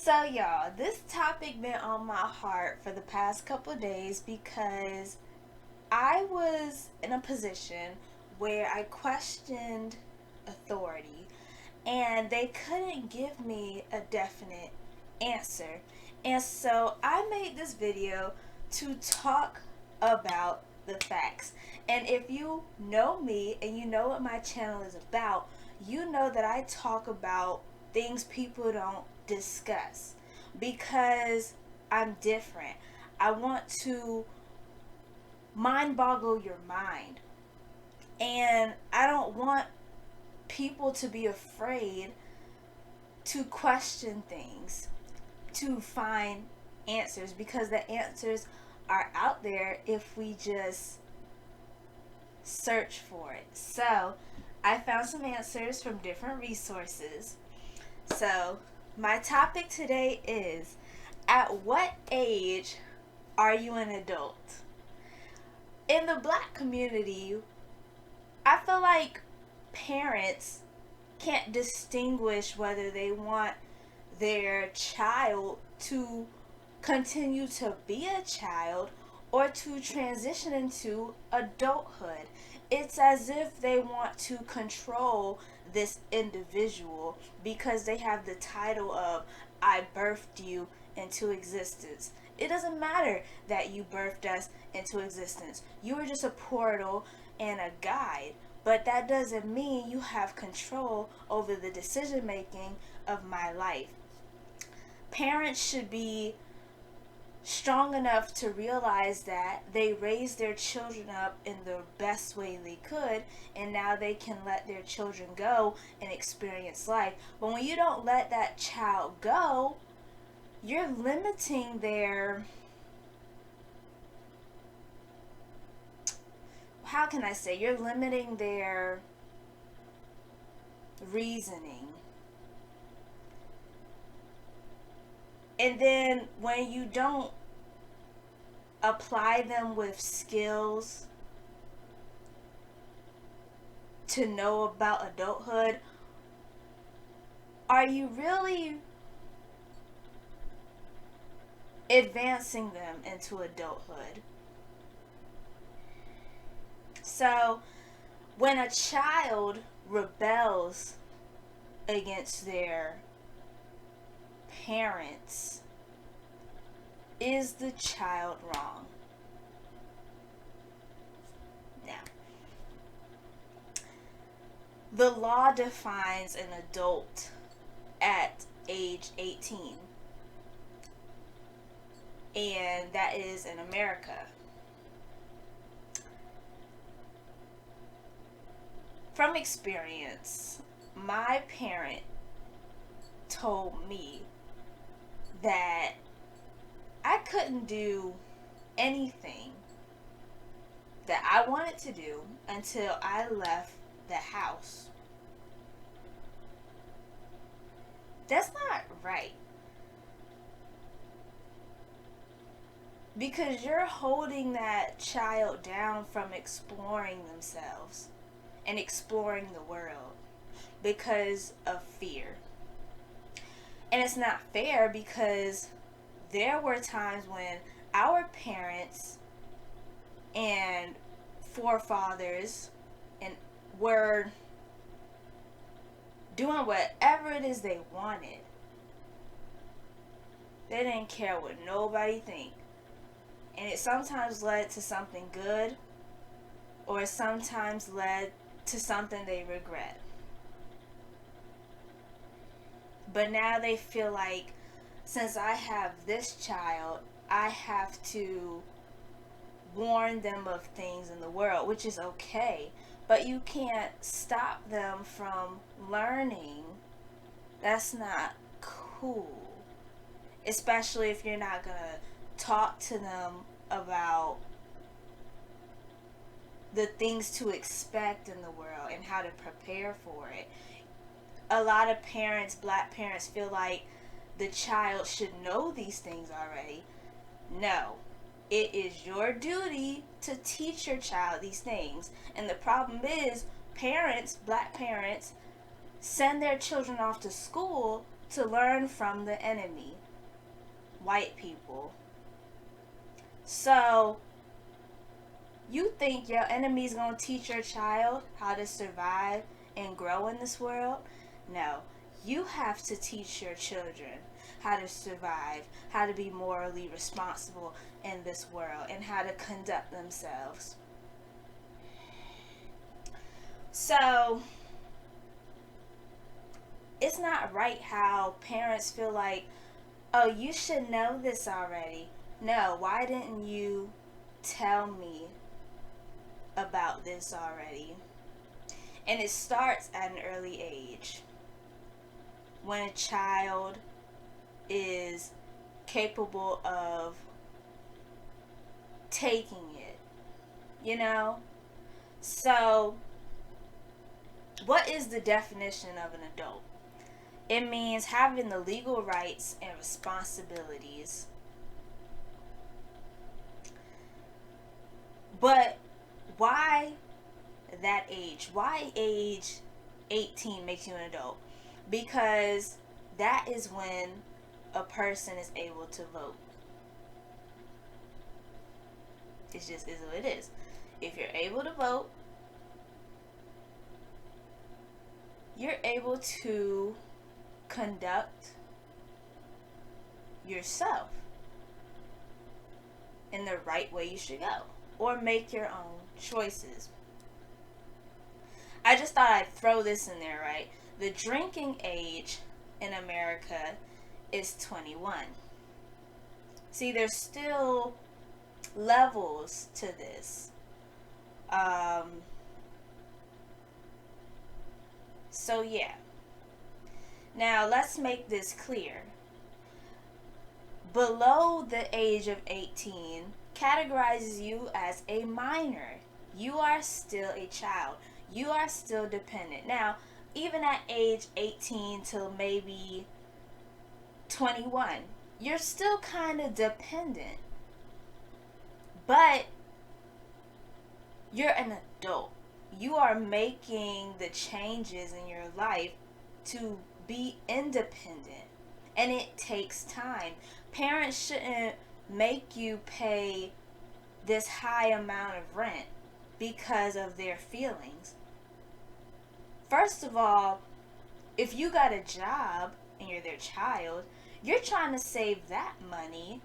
So, y'all, this topic been on my heart for the past couple of days because I was in a position where I questioned authority and they couldn't give me a definite answer. And so I made this video to talk about the facts. And if you know me and you know what my channel is about, you know that I talk about things people don't discuss because I'm different. I want to mind boggle your mind. And I don't want people to be afraid to question things, to find answers, because the answers are out there if we just search for it. So, I found some answers from different resources. So, my topic today is, at what age are you an adult? In the Black community, I feel like parents can't distinguish whether they want their child to continue to be a child or to transition into adulthood. It's as if they want to control this individual because they have the title of I birthed you into existence. It doesn't matter that you birthed us into existence. You were just a portal and a guide. But that doesn't mean you have control over the decision making of my life. Parents should be strong enough to realize that they raised their children up in the best way they could, and now they can let their children go and experience life. But when you don't let that child go, you're limiting their, how can I say, you're limiting their reasoning. And then when you don't apply them with skills to know about adulthood, are you really advancing them into adulthood? So, when a child rebels against their parents, is the child wrong? Now, the law defines an adult at age 18, and that is in America. From experience, my parent told me that I couldn't do anything that I wanted to do until I left the house. That's not right. Because you're holding that child down from exploring themselves and exploring the world because of fear. And it's not fair because there were times when our parents and forefathers and were doing whatever it is they wanted. They didn't care what nobody think. And it sometimes led to something good, or it sometimes led to something they regret. But now they feel like, since I have this child, I have to warn them of things in the world, which is okay. But you can't stop them from learning. That's not cool. Especially if you're not going to talk to them about the things to expect in the world and how to prepare for it. A lot of parents, Black parents, feel like the child should know these things already. No. It is your duty to teach your child these things. And the problem is, parents, Black parents, send their children off to school to learn from the enemy, white people. So, you think your enemy's going to teach your child how to survive and grow in this world? No. You have to teach your children how to survive, how to be morally responsible in this world, and how to conduct themselves. So, it's not right how parents feel like, oh, you should know this already. No, why didn't you tell me about this already? And it starts at an early age. When a child is capable of taking it, you know? So, what is the definition of an adult? It means having the legal rights and responsibilities. But why that age? Why age 18 makes you an adult? Because that is when a person is able to vote. It just is what it is. If you're able to vote, you're able to conduct yourself in the right way you should go, or make your own choices. I just thought I'd throw this in there, right? The drinking age in America is 21. See, there's still levels to this. So yeah. Now let's make this clear. Below the age of 18 categorizes you as a minor. You are still a child. You are still dependent. Now, even at age 18 till maybe 21, you're still kind of dependent. But you're an adult. You are making the changes in your life to be independent. And it takes time. Parents shouldn't make you pay this high amount of rent because of their feelings. First of all, if you got a job and you're their child, you're trying to save that money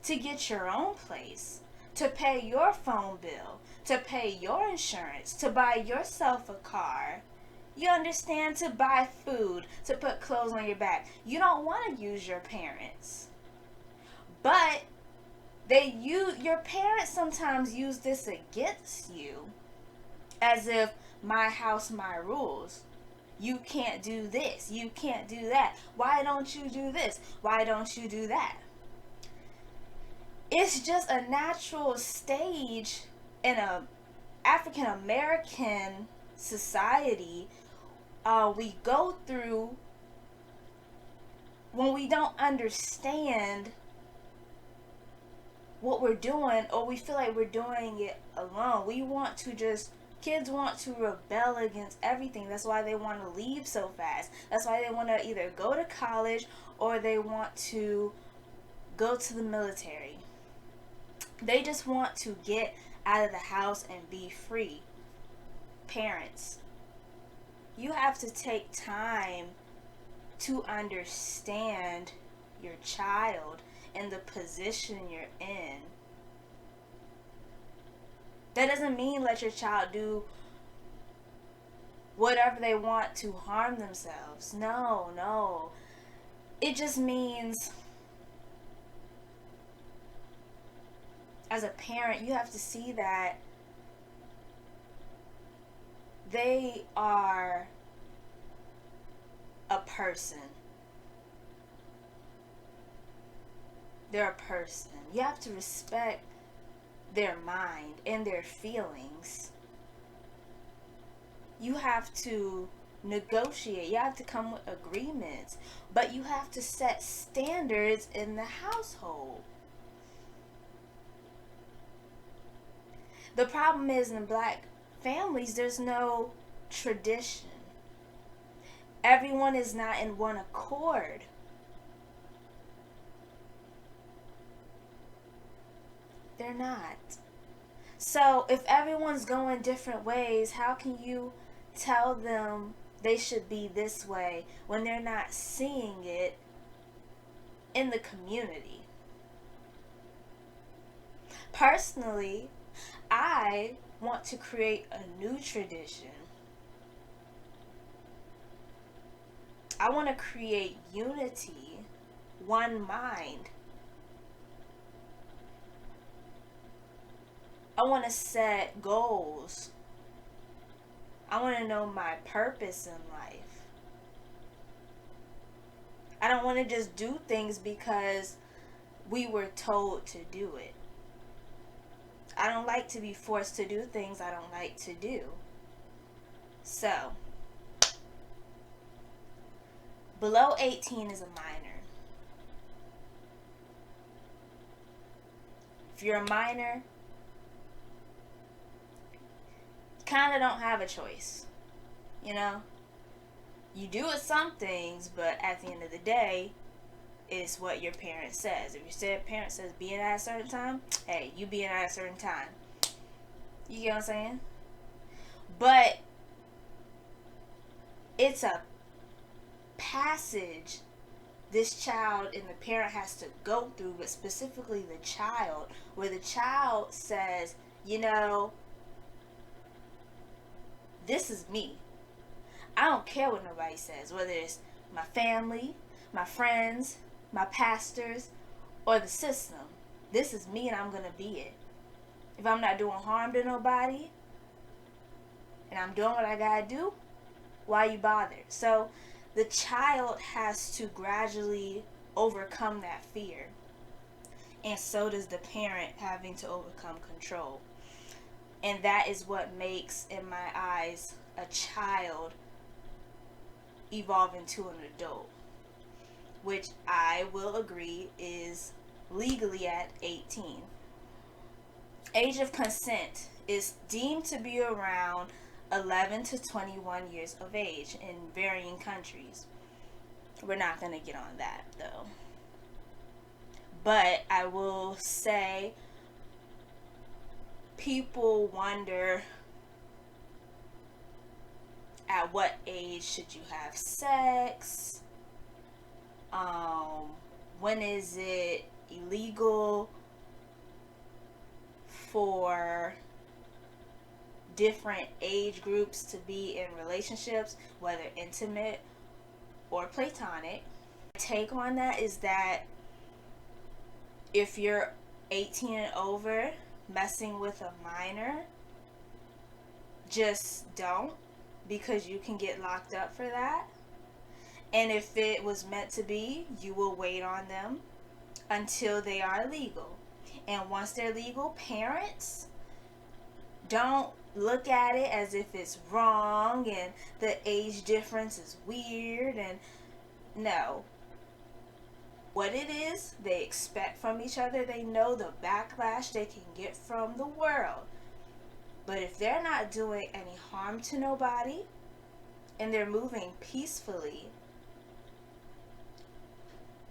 to get your own place, to pay your phone bill, to pay your insurance, to buy yourself a car. You understand? To buy food, to put clothes on your back. You don't want to use your parents. But your parents sometimes use this against you, as if my house, my rules. You can't do this. You can't do that. Why don't you do this? Why don't you do that? It's just a natural stage in a African American society we go through when we don't understand what we're doing, or we feel like we're doing it alone. Kids want to rebel against everything. That's why they want to leave so fast. That's why they want to either go to college or they want to go to the military. They just want to get out of the house and be free. Parents, you have to take time to understand your child and the position you're in. That doesn't mean let your child do whatever they want to harm themselves. No. It just means, as a parent, you have to see that they are a person. They're a person. You have to respect their mind and their feelings. You have to negotiate. You have to come with agreements. But you have to set standards in the household. The problem is, in black families, there's no tradition. everyone is not in one accord. They're not. So if everyone's going different ways, how can you tell them they should be this way when they're not seeing it in the community? Personally, I want to create a new tradition. I want to create unity, one mind. I want to set goals. I want to know my purpose in life. I don't want to just do things because we were told to do it. I don't like to be forced to do things I don't like to do. So, below 18 is a minor. If you're a minor, you kind of don't have a choice. You know? You do some things, but at the end of the day, it's what your parent says. If your parent says be in at a certain time, hey, you be in at a certain time. You get what I'm saying? But it's a passage this child and the parent has to go through, but specifically the child, where the child says, you know, this is me. I don't care what nobody says, whether it's my family, my friends, my pastors, or the system. This is me and I'm going to be it. If I'm not doing harm to nobody and I'm doing what I got to do, why you bothered? So the child has to gradually overcome that fear. And so does the parent having to overcome control. And that is what makes, in my eyes, a child evolve into an adult, which I will agree is legally at 18. Age of consent is deemed to be around 11 to 21 years of age in varying countries. We're not going to get on that, though. But I will say, people wonder, at what age should you have sex? When is it illegal for different age groups to be in relationships, whether intimate or platonic? My take on that is that if you're 18 and over messing with a minor, just don't, because you can get locked up for that. And if it was meant to be, you will wait on them until they are legal. And once they're legal, parents, don't look at it as if it's wrong and the age difference is weird. And no. What it is, they expect from each other. They know the backlash they can get from the world. But if they're not doing any harm to nobody and they're moving peacefully,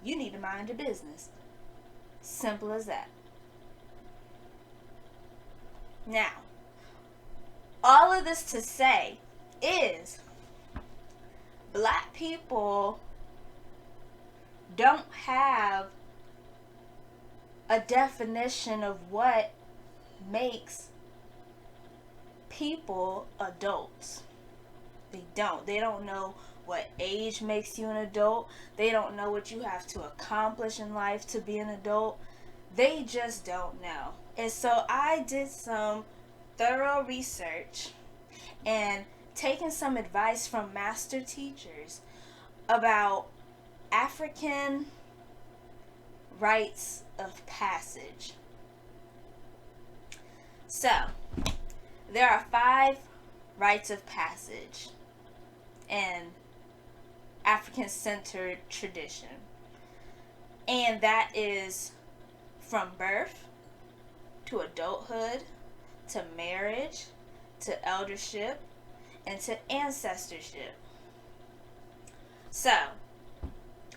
you need to mind your business. Simple as that. Now, all of this to say is, black people don't have a definition of what makes people adults. They don't. They don't know what age makes you an adult. They don't know what you have to accomplish in life to be an adult. They just don't know. And so I did some thorough research and taken some advice from master teachers about African rites of passage. So, there are 5 rites of passage in African-centered tradition. And that is from birth to adulthood, to marriage, to eldership, and to ancestorship. So,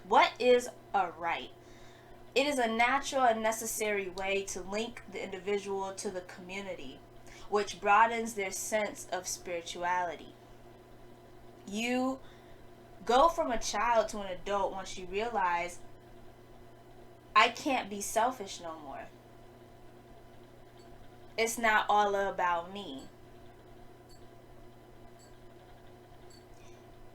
what is a rite? It is a natural and necessary way to link the individual to the community, which broadens their sense of spirituality. You go from a child to an adult once you realize, I can't be selfish no more. It's not all about me.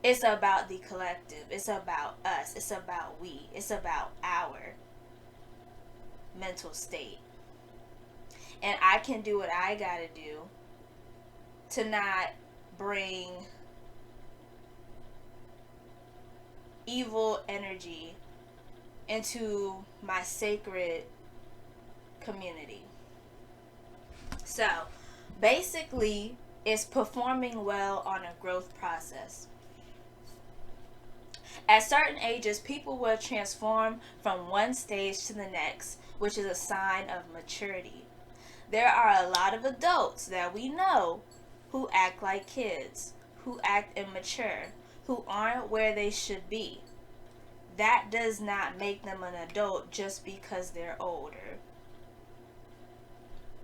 It's about the collective. It's about us. It's about we. It's about our mental state. And I can do what I gotta do to not bring evil energy into my sacred community. So, basically, it's performing well on a growth process. At certain ages, people will transform from one stage to the next, which is a sign of maturity. There are a lot of adults that we know who act like kids, who act immature, who aren't where they should be. That does not make them an adult just because they're older.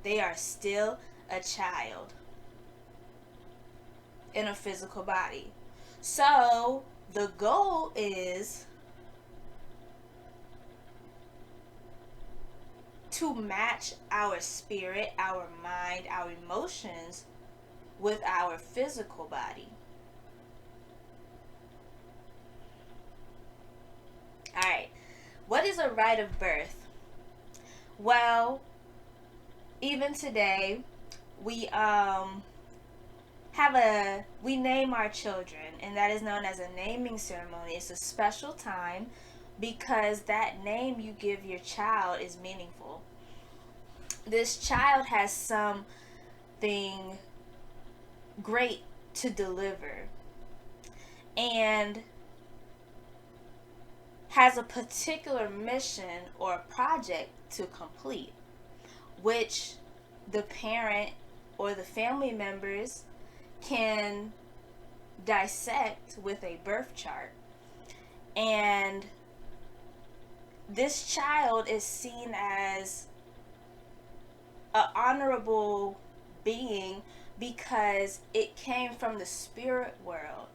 They are still a child in a physical body. So, the goal is to match our spirit, our mind, our emotions with our physical body. Alright, what is a rite of birth? Well, even today, we we name our children, and that is known as a naming ceremony. It's a special time because that name you give your child is meaningful. This child has something great to deliver and has a particular mission or project to complete, which the parent or the family members can dissect with a birth chart. And this child is seen as an honorable being because it came from the spirit world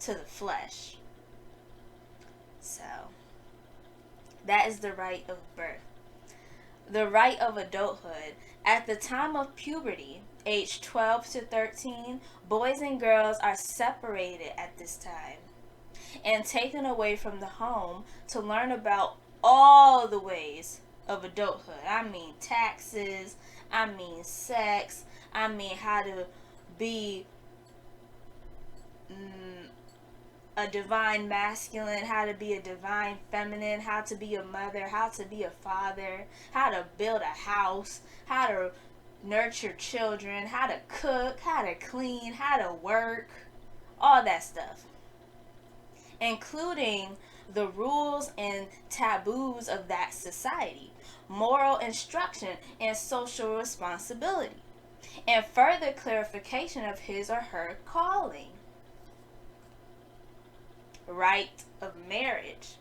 to the flesh. So, that is the rite of birth. The rite of adulthood. At the time of puberty, age 12 to 13, boys and girls are separated at this time and taken away from the home to learn about all the ways of adulthood. I mean taxes, I mean sex, I mean how to be a divine masculine, how to be a divine feminine, how to be a mother, how to be a father, how to build a house, how to nurture children, how to cook, how to clean, how to work, all that stuff. Including the rules and taboos of that society, moral instruction, and social responsibility, and further clarification of his or her calling. Rite of marriage,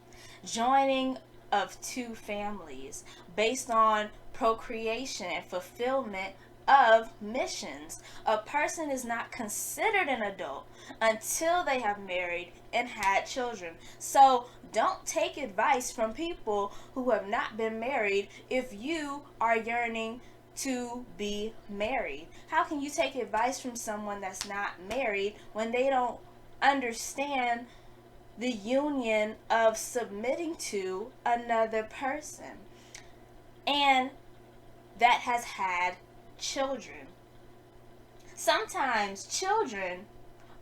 joining of two families based on procreation and fulfillment of missions. A person is not considered an adult until they have married and had children. So don't take advice from people who have not been married if you are yearning to be married. How can you take advice from someone that's not married when they don't understand the union of submitting to another person and that has had children? Sometimes children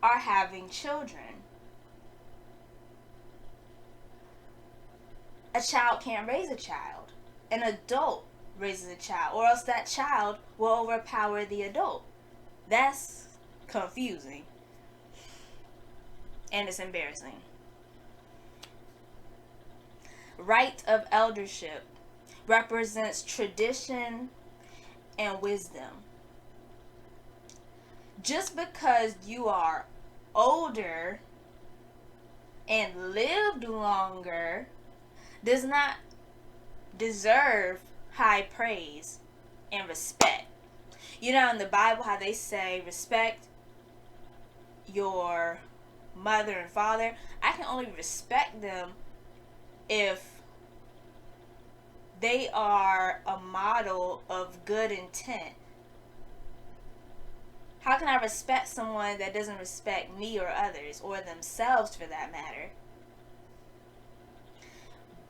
are having children. A child can't raise a child. An adult raises a child, or else that child will overpower the adult. That's confusing. And it's embarrassing. Rite of eldership represents tradition and wisdom. Just because you are older and lived longer does not deserve high praise and respect. You know, in the Bible, how they say respect your mother and father. I can only respect them if they are a model of good intent. How can I respect someone that doesn't respect me or others, or themselves for that matter?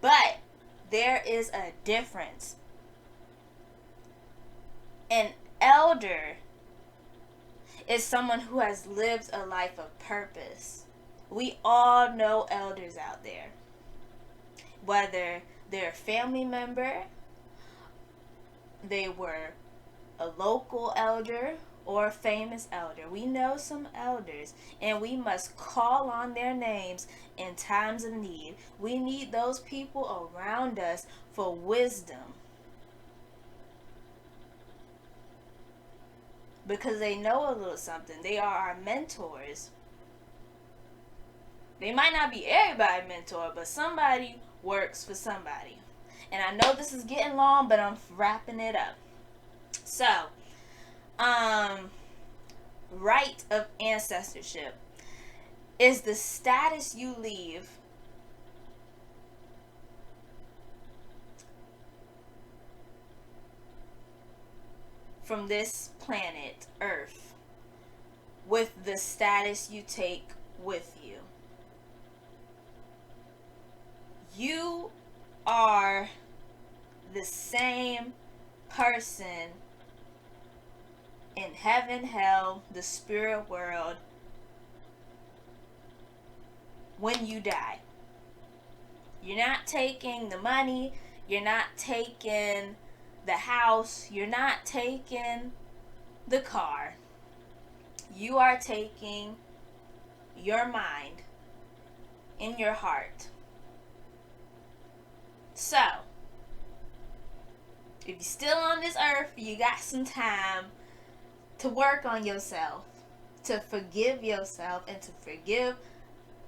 But there is a difference. An elder is someone who has lived a life of purpose. We all know elders out there. Whether they're a family member, they were a local elder, or a famous elder. We know some elders, and we must call on their names in times of need. We need those people around us for wisdom, because they know a little something. They are our mentors. They might not be everybody's mentor, but somebody works for somebody. And I know this is getting long, but I'm wrapping it up. So, rite of ancestorship is the status you leave from this planet Earth with the status you take with you. You are the same person in heaven, hell, the spirit world when you die. You're not taking the money, you're not taking the house, you're not taking the car. You are taking your mind and your heart. So, if you're still on this earth, you got some time to work on yourself, to forgive yourself, and to forgive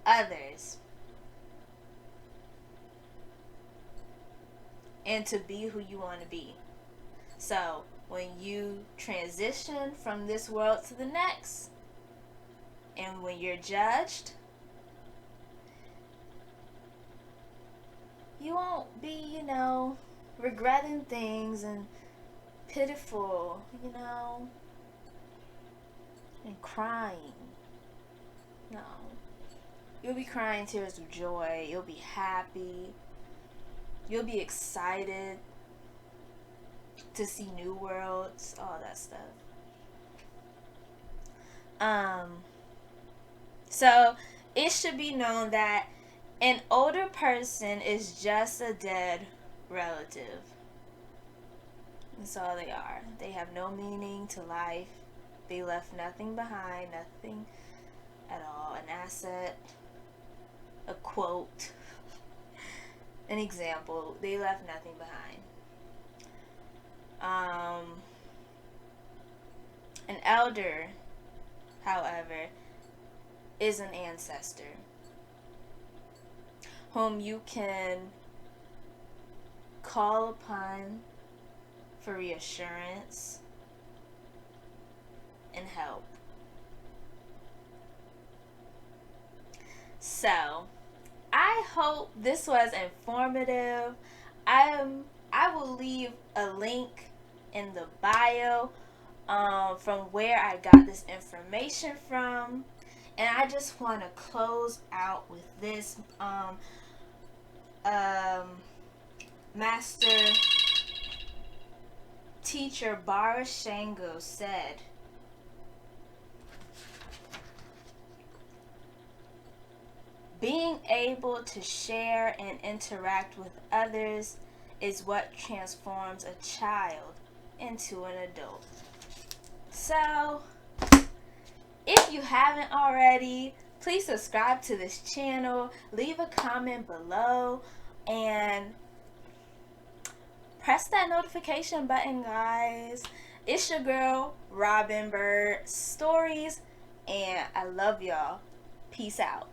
others, and to be who you want to be. So when you transition from this world to the next, and when you're judged, you won't be, regretting things and pitiful, and crying. No. You'll be crying tears of joy. You'll be happy. You'll be excited to see new worlds, all that stuff. So it should be known that an older person is just a dead relative. That's all they are. They have no meaning to life. They left nothing behind, nothing at all. An asset, a quote, an example. They left nothing behind. An elder, however, is an ancestor whom you can call upon for reassurance and help. So, I hope this was informative. I will leave a link in the bio from where I got this information from. And I just want to close out with this. Master teacher Barashango said, being able to share and interact with others is what transforms a child into an adult. So, if you haven't already, please subscribe to this channel, leave a comment below, and press that notification button, guys. It's your girl, Robin Bird Stories, and I love y'all. Peace out.